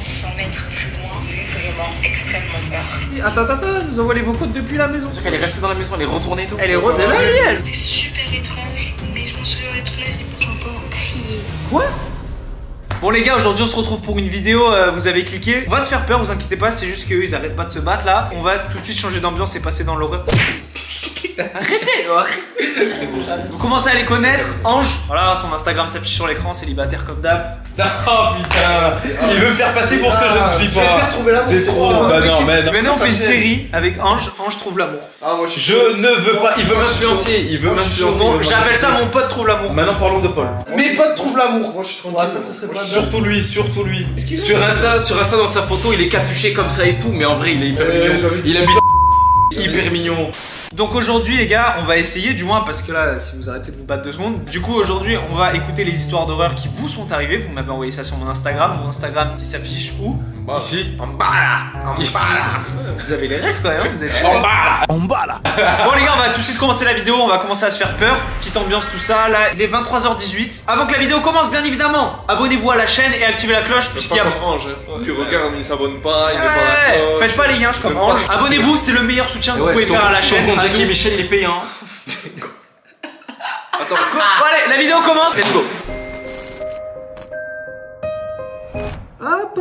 100 mètres plus loin, j'ai eu vraiment extrêmement peur. Attends, nous envoie les vocaux depuis la maison. Elle est restée dans la maison, elle est retournée et tout. Elle est retournée là, elle. C'était super étrange, mais je m'en souviendrai toute ma vie. J'entends crier. Quoi? Bon les gars, aujourd'hui on se retrouve pour une vidéo, vous avez cliqué. On va se faire peur, vous inquiétez pas, c'est juste qu'eux ils arrêtent pas de se battre là. On va tout de suite changer d'ambiance et passer dans l'horreur. Arrêtez, Vous commencez à les connaître. Ange, voilà, son Instagram s'affiche sur l'écran, célibataire comme d'hab. Oh putain, il veut me faire passer pour ce que je ne suis Je vais te pas. faire trouver l'amour. C'est trop. Bah non, mais Maintenant on fait une série avec Ange, Ange trouve l'amour. Ah, moi je ne veux pas, il veut m'influencer, il veut m'influencer. Bon, j'appelle ça mon pote trouve l'amour. Maintenant parlons de Paul. Mes potes trouvent l'amour. Moi je suis tranquille. Ouais, ça ce serait pas Surtout lui. Sur Insta dans sa photo, il est capuché comme ça et tout, mais en vrai il est hyper mignon. Il habite hyper mignon. Donc aujourd'hui les gars, on va essayer, du moins parce que là, si vous arrêtez de vous battre 2 secondes. Du coup aujourd'hui, on va écouter les histoires d'horreur qui vous sont arrivées. Vous m'avez envoyé ça sur mon Instagram qui s'affiche où? Ici. En bas là. Ici. Vous avez les rêves quand même, vous êtes chaud. En bas là. Bon les gars, on va tout de suite commencer la vidéo, on va commencer à se faire peur. Petite ambiance, tout ça, là il est 23h18. Avant que la vidéo commence, bien évidemment, abonnez-vous à la chaîne et activez la cloche puisqu'il y a... comme Ange, il regarde, il s'abonne pas, il met pas la cloche. Faites pas les yinches comme Ange. Abonnez-vous, c'est le meilleur soutien que vous pouvez faire à la chaîne. Jackie et Michel, il est payant. Attends, Bon allez, la vidéo commence, let's go. Hop.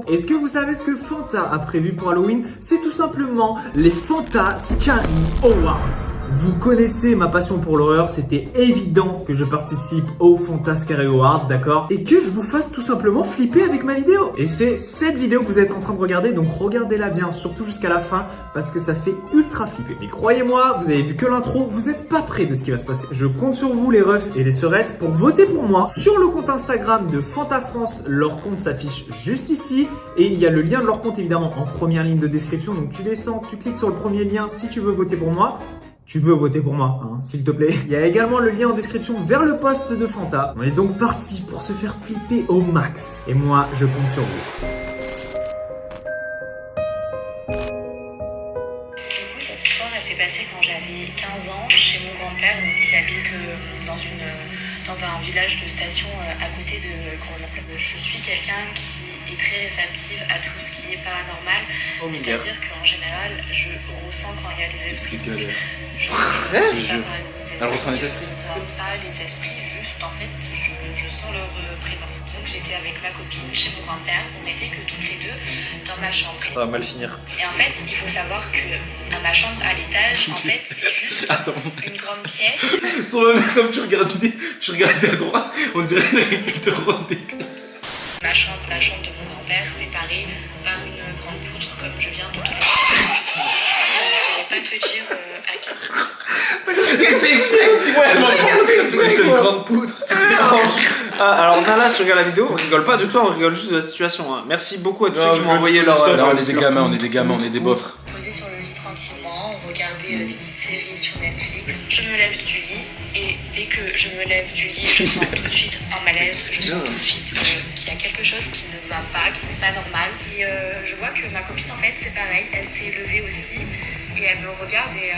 Est-ce que vous savez ce que Fanta a prévu pour Halloween? C'est tout simplement les Fanta Scary Awards. Vous connaissez ma passion pour l'horreur, c'était évident que je participe aux Fanta Scary Awards, d'accord? Et que je vous fasse tout simplement flipper avec ma vidéo. Et c'est cette vidéo que vous êtes en train de regarder, donc regardez-la bien, surtout jusqu'à la fin, parce que ça fait ultra flipper. Mais croyez-moi, vous avez vu que l'intro, vous n'êtes pas prêts de ce qui va se passer. Je compte sur vous les refs et les sœurettes pour voter pour moi sur le compte Instagram de Fanta France. Leur compte s'affiche juste ici et il y a le lien de leur compte évidemment en première ligne de description. Donc tu descends, tu cliques sur le premier lien si tu veux voter pour moi. Tu veux voter pour moi, hein, s'il te plaît. Il y a également le lien en description vers le post de Fanta. On est donc parti pour se faire flipper au max. Et moi, je compte sur vous. Cette histoire, elle s'est passée quand j'avais 15 ans chez mon grand-père qui habite dans un village de station à côté de Grenoble. Je suis quelqu'un qui est très réceptive à tout ce qui est paranormal. C'est-à-dire qu'en général, je ressens quand il y a des esprits. Je ne vois pas les esprits, juste en fait, je sens leur présence. Donc j'étais avec ma copine chez mon grand-père, on n'était que toutes les deux dans ma chambre. Ça va mal finir. Et en fait, il faut savoir que dans ma chambre à l'étage, en fait, c'est juste une grande pièce. Son même comme je regardais à droite, on dirait une récupération d'éclat. La chambre de mon grand-père séparée par une grande poutre comme je viens de te le dire. Je ne saurais pas te dire à quel point. c'est une grande poutre. Ah, alors là, si tu regardes la vidéo, on rigole pas de toi, on rigole juste de la situation. Hein. Merci beaucoup à tous ceux qui m'ont envoyé leur... Non, on est des gamins, on est des bofs. Posé sur le lit tranquillement, on regardait des petites séries sur Netflix. Je me lève du lit et dès que je me lève du lit, je sens tout de suite un malaise. Je sens tout de suite qu'il y a quelque chose qui ne va pas, qui n'est pas normal. Et je vois que ma copine, en fait, c'est pareil. Elle s'est levée aussi et elle me regarde et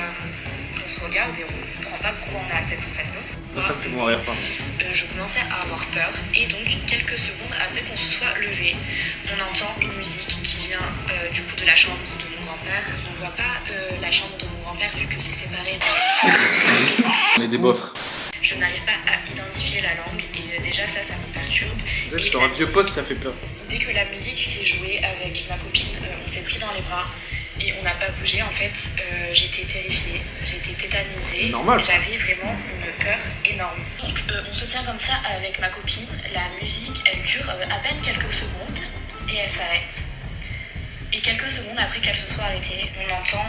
on se regarde et on ne comprend pas pourquoi on a cette sensation. Ça me fait mourir, pardon. Je commençais à avoir peur et donc quelques secondes après qu'on se soit levé, on entend une musique qui vient du coup de la chambre de mon grand-père. On ne voit pas la chambre de mon grand-père vu que c'est séparé. On est des bofs. Je n'arrive pas à identifier la langue et déjà ça me perturbe. Vous êtes sur un vieux poste, ça fait peur. Dès que la musique s'est jouée avec ma copine, on s'est pris dans les bras. Et on n'a pas bougé, en fait, j'étais terrifiée, j'étais tétanisée. Normal. J'avais vraiment une peur énorme. Donc on se tient comme ça avec ma copine, la musique elle dure à peine quelques secondes et elle s'arrête. Et quelques secondes après qu'elle se soit arrêtée, on entend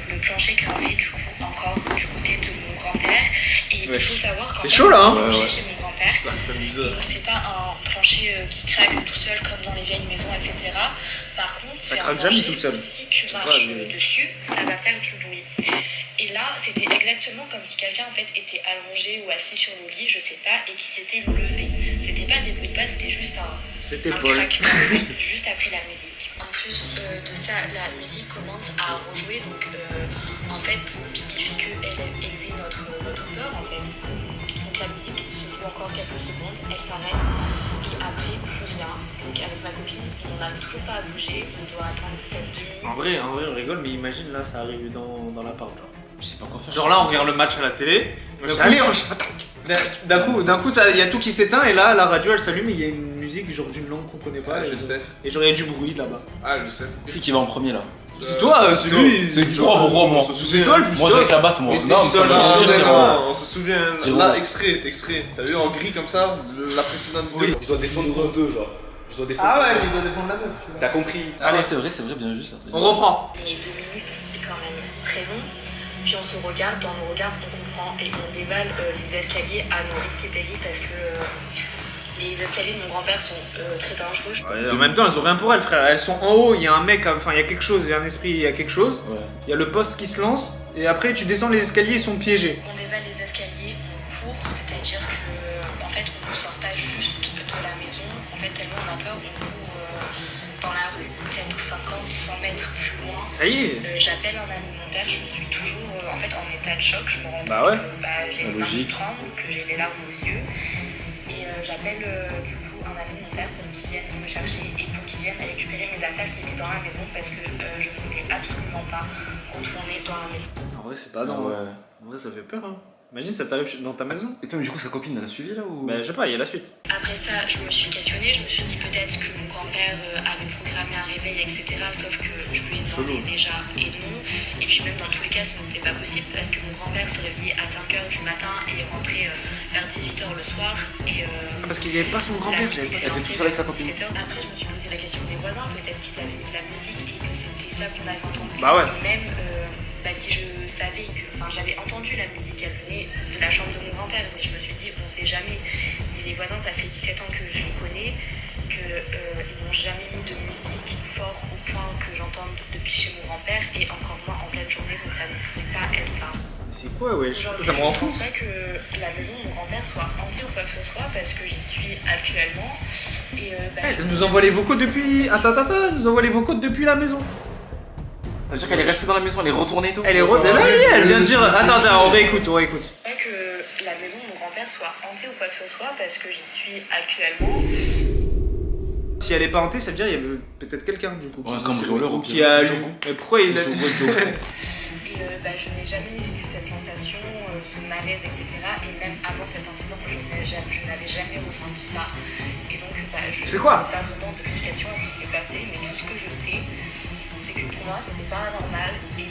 le plancher grincer du coup encore du côté de mon grand-père. Et il faut savoir qu'en fait, chaud là, hein. Chez mon grand-père, c'est pas un plancher qui craque tout seul comme dans les vieilles maisons, etc. Par contre, c'est un plancher tout seul. Si tu marches dessus, ça va faire du bruit. Et là, c'était exactement comme si quelqu'un en fait était allongé ou assis sur le lit, je sais pas, et qui s'était levé. C'était pas des bruits de pas, c'était juste un Paul. craquement juste après la musique. En plus de ça, la musique commence à rejouer, donc en fait, ce qui fait qu'elle élevait notre peur en fait. Donc la musique se joue encore quelques secondes, elle s'arrête et après plus rien. donc avec ma copine, on n'arrive toujours pas à bouger, on doit attendre peut-être 2 minutes. En vrai, on rigole, mais imagine là, ça arrive dans l'appart, genre. Je sais pas quoi faire. Genre là, on regarde le match à la télé. Allez, attaque. D'un coup, il y a tout qui s'éteint et là, la radio elle s'allume et il y a une musique genre d'une langue qu'on connaît pas. Ah, et je sais. Et genre il y a du bruit là-bas. Ah, je sais. C'est qui va en premier là? C'est toi, c'est lui. C'est toi, pourquoi moi? C'est toi le plus Moi top. j'avais qu'à battre, moi. Mais Non, c'est ça toi, change genre, rien. Non, on se souvient. Frérot. Là, extrait. T'as vu en gris comme ça, la précédente vidéo. Je dois défendre contre deux, genre. Je dois défendre. Ah ouais, mais il doit défendre la meuf, tu vois. T'as compris. Allez, c'est vrai, bien vu ça. On reprend. Mais 2 minutes, c'est quand même très long. Puis on se regarde, dans nos regards, on comprend et on dévale les escaliers à nos risques et périls parce que les escaliers de mon grand-père sont très dangereux. En même temps, elles ont rien pour elles, frère. Elles sont en haut, il y a un mec, enfin il y a quelque chose, il y a un esprit, il y a quelque chose. Ouais. Il y a le poste qui se lance et après tu descends les escaliers, ils sont piégés. On dévale les escaliers, on court, c'est-à-dire que en fait on ne sort pas juste de la maison. En fait, tellement on a peur, on court dans la rue, peut-être 50, 100 mètres plus loin. Ça y est. J'appelle un ami de mon père, je suis toujours en fait en état de choc. Je me rends Bah compte ouais. que j'ai les mains qui tremblent, que j'ai les larmes aux yeux. Et j'appelle du coup un ami de mon père pour qu'il vienne me chercher et pour qu'il vienne récupérer mes affaires qui étaient dans la maison parce que je ne voulais absolument pas retourner dans la maison. En vrai, c'est pas dans. Ouais. En vrai, ça fait peur, hein. Imagine, ça t'arrive dans ta maison. Et toi, mais du coup, sa copine, elle a suivi là ou? Bah, je sais pas, il y a la suite. Après ça, je me suis questionnée, je me suis dit peut-être que mon grand-père avait programmé un réveil, etc. Sauf que je lui ai demandé déjà et non. Et puis même dans tous les cas, ce n'était pas possible parce que mon grand-père se réveillait à 5h du matin et rentrait vers 18h le soir. Et Parce qu'il n'y avait pas son grand-père. la musique était était lancée toute seule avec sa vers copine. 17h. Après, je me suis posé la question des voisins, peut-être qu'ils avaient mis de la musique et que c'était ça qu'on avait entendu. Bah ouais. Et même si je savais que, j'avais entendu la musique, elle venait de la chambre de mon grand-père, mais je me suis dit, on sait jamais. Mais les voisins, ça fait 17 ans que je les connais, qu'ils n'ont jamais mis de musique fort au point que j'entende depuis chez mon grand-père et encore moins en pleine journée, donc ça ne pouvait pas être ça. C'est quoi, ouais? Aujourd'hui, Ça me rend je fou. pense pas que la maison de mon grand-père soit hantée ou quoi que ce soit parce que j'y suis actuellement. Et Elle nous envoie les vocaux depuis. Attends, elle nous envoie les vocaux depuis la maison. Ça veut dire qu'elle est restée dans la maison, elle est retournée et tout? Elle est elle vient de dire. Attends, on réécoute. Pas que la maison de mon grand-père soit hantée ou quoi que ce soit parce que j'y suis actuellement. Si elle est pas hantée, ça veut dire qu'il y avait peut-être quelqu'un du coup. Ouais, un cambrioleur ou ou qui a. Jogo. Mais pourquoi il a. Et je n'ai jamais vécu cette sensation, ce malaise, etc. Et même avant cet incident, je n'avais jamais ressenti ça. Et donc, je C'est quoi? n'ai pas vraiment d'explication à ce qui s'est passé, mais tout ce que je sais, c'est que pour moi, c'était pas anormal et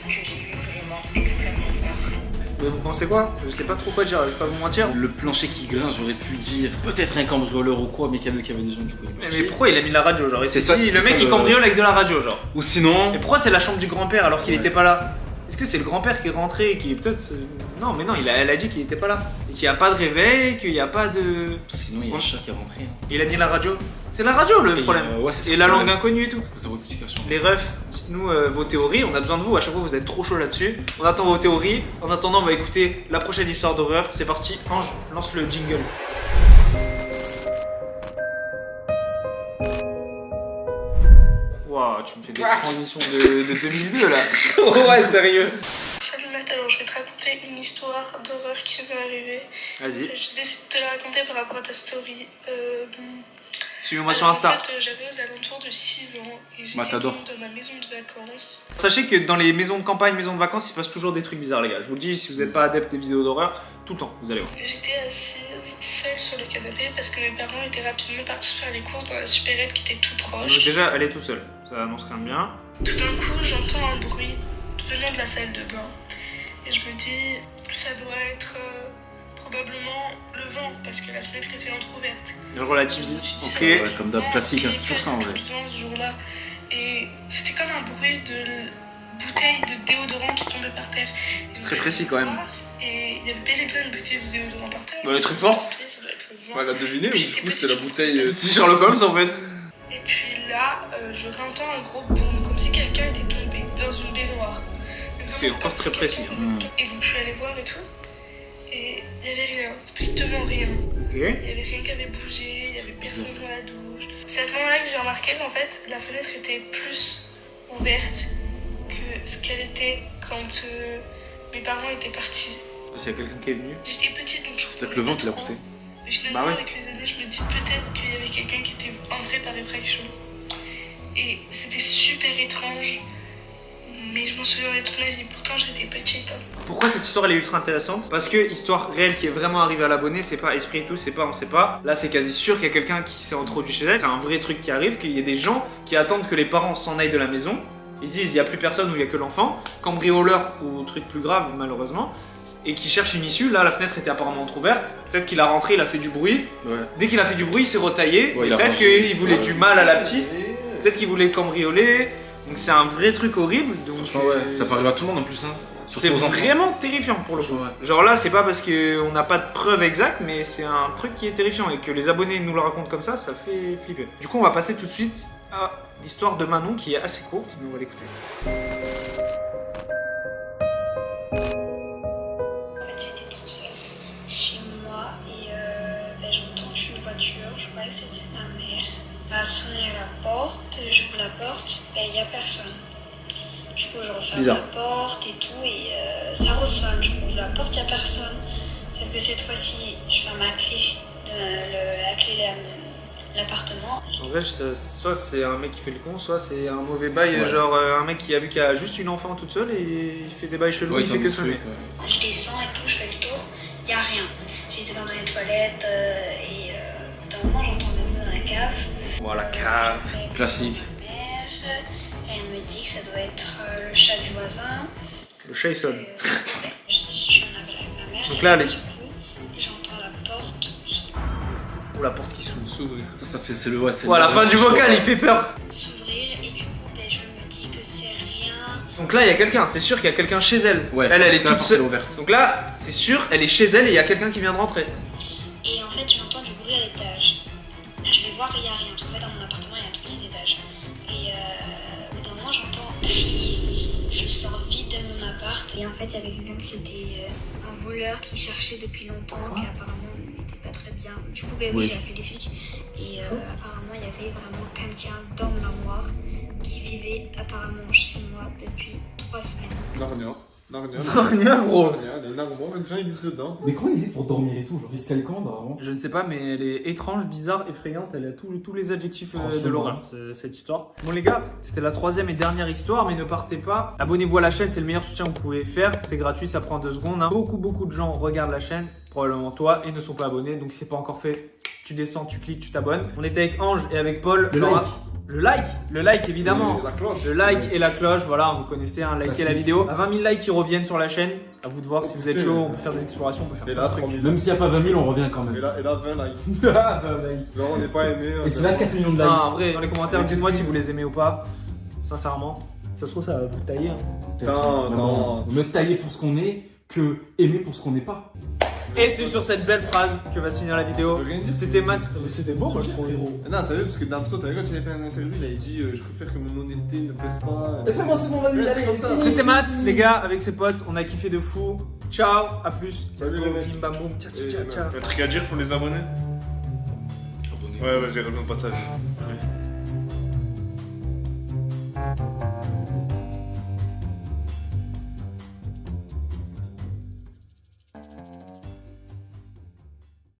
que j'ai eu vraiment extrêmement peur. Mais vous pensez quoi? Je sais pas trop quoi dire, je vais pas vous mentir. Le plancher qui grince, j'aurais pu dire peut-être un cambrioleur ou quoi, mais qu'il y avait des gens du coup. Mais pourquoi il a mis la radio, genre? C'est ça, Le c'est mec ça, il cambriole avec de la radio, genre. Ou sinon. Et pourquoi c'est la chambre du grand-père alors qu'il Ouais. était pas là? Est-ce que c'est le grand-père qui est rentré et qui est peut-être. Non, mais non, elle a dit qu'il était pas là. Et qu'il n'y a pas de réveil, qu'il n'y a pas de. Sinon, il y a un chat qui est rentré. Hein. Il a mis la radio. C'est la radio le Et, problème. ouais, c'est ça Et le la problème. langue inconnue et tout. Zéro explication. Les refs, dites-nous vos théories, on a besoin de vous, à chaque fois vous êtes trop chaud là-dessus. On attend vos théories, en attendant on va écouter la prochaine histoire d'horreur, c'est parti, Ange, lance le jingle. Waouh, tu me fais des transitions de 2002 là. Ouais, sérieux. Salut Matt, alors je vais te raconter une histoire d'horreur qui m'est arrivée. Vas-y, J'ai décidé de te la raconter par rapport à ta story. suivez-moi sur Insta. En fait, j'avais aux alentours de 6 ans et j'étais Matador. donc dans ma maison de vacances. Sachez que dans les maisons de campagne, maisons de vacances, il se passe toujours des trucs bizarres les gars. Je vous le dis, si vous n'êtes pas adepte des vidéos d'horreur, tout le temps, vous allez voir. J'étais assise seule sur le canapé parce que mes parents étaient rapidement partis faire les courses dans la supérette qui était tout Donc proche. déjà, elle est toute seule, ça annonce rien de bien. Tout d'un coup, j'entends un bruit venant de la salle de bain et je me dis, ça doit être probablement le vent parce que la fenêtre était entrouverte. Elle relativise, ok. Ouais, comme d'hab, classique, hein, c'est toujours ça en vrai. Ce jour-là. Et c'était comme un bruit de bouteille de déodorant qui tombait par terre. C'est très précis, quand même. Et il y avait bel et bien une bouteille de déodorant par terre. Bah, elle est très forte. Ça doit être le vent. Ouais, elle a deviné ou du coup c'était la bouteille. C'est Sherlock Holmes en fait. Et puis là, je réentends un gros boom, comme si quelqu'un était tombé dans une baignoire. C'est encore très précis, hein. Et donc je suis allée voir et tout. Et il n'y avait rien, strictement rien. Ok. Il n'y avait rien qui avait bougé, il n'y avait personne dans la douche. C'est à ce moment-là que j'ai remarqué qu'en fait, la fenêtre était plus ouverte que ce qu'elle était quand mes parents étaient partis. S'il y a quelqu'un qui est venu. J'étais petite donc je C'est peut-être le vent qui l'a trop. poussé. Et finalement, Bah oui. avec les années, je me dis peut-être qu'il y avait quelqu'un qui était entré par effraction. Et c'était super étrange, mais je m'en souviendrai toute ma vie. Pourtant, j'étais petite. Pourquoi cette histoire elle est ultra intéressante? Parce que histoire réelle qui est vraiment arrivée à l'abonné, c'est pas esprit et tout, c'est pas on sait pas. Là c'est quasi sûr qu'il y a quelqu'un qui s'est introduit chez elle. C'est un vrai truc qui arrive, qu'il y a des gens qui attendent que les parents s'en aillent de la maison. Ils disent il y a plus personne ou il y a que l'enfant, cambrioleur ou truc plus grave malheureusement, et qui cherche une issue. Là la fenêtre était apparemment entrouverte. Peut-être qu'il a rentré, il a fait du bruit. Ouais. Dès qu'il a fait du bruit, il s'est retaillé. Ouais, il a Peut-être rangé. qu'il voulait du mal à la petite. Peut-être qu'il voulait cambrioler. Donc c'est un vrai truc horrible. Donc Franchement, ouais, ça peut arriver à tout le monde en plus. Hein. c'est Surtout aux enfants. vraiment terrifiant pour le coup. Ouais. Genre là, c'est pas parce qu'on n'a pas de preuves exactes, mais c'est un truc qui est terrifiant et que les abonnés nous le racontent comme ça fait flipper. Du coup, on va passer tout de suite à l'histoire de Manon qui est assez courte, mais on va l'écouter. J'étais toute seule chez moi et j'ai entendu une voiture, je croyais que c'était ma mère. Elle a sonné à la porte, j'ouvre la porte et il n'y a personne. Du coup je referme Bizarre. la porte et tout et ça ressonne, je ouvre la porte, il n'y a personne. Sauf que cette fois-ci je ferme la clé de l'appartement. En vrai, soit c'est un mec qui fait le con, soit c'est un mauvais bail, Ouais. genre un mec qui a vu qu'il y a juste une enfant toute seule et il fait des bails chelous, Ouais, il fait que sonner. Je descends et tout, je fais le tour, il n'y a rien. J'étais dans les toilettes et d'un moment j'entends des bruits dans la cave. Voilà, cave. Classique. Ma mère, elle me dit que ça doit être le chat du voisin. Le chat il sonne. Je suis en appel avec ma mère. Donc là, elle elle est- secoue, j'entends la porte Ou la porte qui s'ouvre. Ça fait c'est le ouais, c'est Voilà, le- fin du vocal, il fait peur. s'ouvrir et du coup je me dis que c'est rien. Donc là, il y a quelqu'un, c'est sûr qu'il y a quelqu'un chez elle. Ouais, Elle est parce que la toute porte seule. est ouverte. Donc là, c'est sûr, elle est chez elle et il y a quelqu'un qui vient de rentrer. Et en fait j'entends du bruit à l'étage. Je vais voir, il n'y a rien, parce qu'en fait dans mon appartement il y a un tout petit étage. Et au bout d'un moment j'entends crier. Je sors vite de mon appart et en fait il y avait quelqu'un qui c'était un voleur qui cherchait depuis longtemps, qui apparemment n'était pas très bien. Du coup ben oui, Oui. j'ai appelé les flics et apparemment il y avait vraiment quelqu'un dans mon armoire qui vivait apparemment chez moi depuis 3 semaines. Narnia. Narnia. Narnia, gros. Narnia, les narwhals, les gens ils vivent dedans. Mais comment il faisait pour dormir et tout? Genre, il se calait comment vraiment? Je ne sais pas, mais elle est étrange, bizarre, effrayante. Elle a tous les adjectifs de Franchement. l'horreur, cette histoire. Bon, les gars, c'était la troisième et dernière histoire, mais ne partez pas. Abonnez-vous à la chaîne, c'est le meilleur soutien que vous pouvez faire. C'est gratuit, ça prend 2 secondes. Hein. Beaucoup de gens regardent la chaîne, probablement toi, et ne sont pas abonnés. Donc, si c'est pas encore fait, tu descends, tu cliques, tu t'abonnes. On était avec Ange et avec Paul. Le like évidemment. Et la cloche. Le like et la cloche, voilà, vous connaissez, hein, likez la vidéo. À 20 000 likes qui reviennent sur la chaîne, à vous de voir si vous êtes chaud, on peut faire des explorations, on peut faire Et plein là, de trucs. 3000. Même s'il n'y a pas 20 000, on revient quand même. Et là 20 likes. Ah, bah, ouais. Genre, on n'est pas aimé. Et c'est là 4 millions de likes. Non, en vrai, dans les commentaires, dites-moi si vous les aimez ou pas. Sincèrement, ça se trouve, ça va vous tailler. Hein. Non, non. Mieux tailler pour ce qu'on est que aimer pour ce qu'on n'est pas. Et c'est sur cette belle phrase que va se finir la vidéo. Ça veut rien dire. C'était Matt. Mais c'était beau, moi je trouve, héros. Non, t'as vu, parce que Damso, t'as vu quand il a fait une interview, il a dit je préfère que mon honnêteté ne pèse pas. C'est bon, vas-y, allez, Comme ça. fini. C'était Matt, les gars, avec ses potes. On a kiffé de fou. Ciao, à plus. Salut, les mecs. Bim bam boum. Ciao, ciao, ciao. Un truc à dire pour les abonnés? Ouais, vas-y, reviens de partage.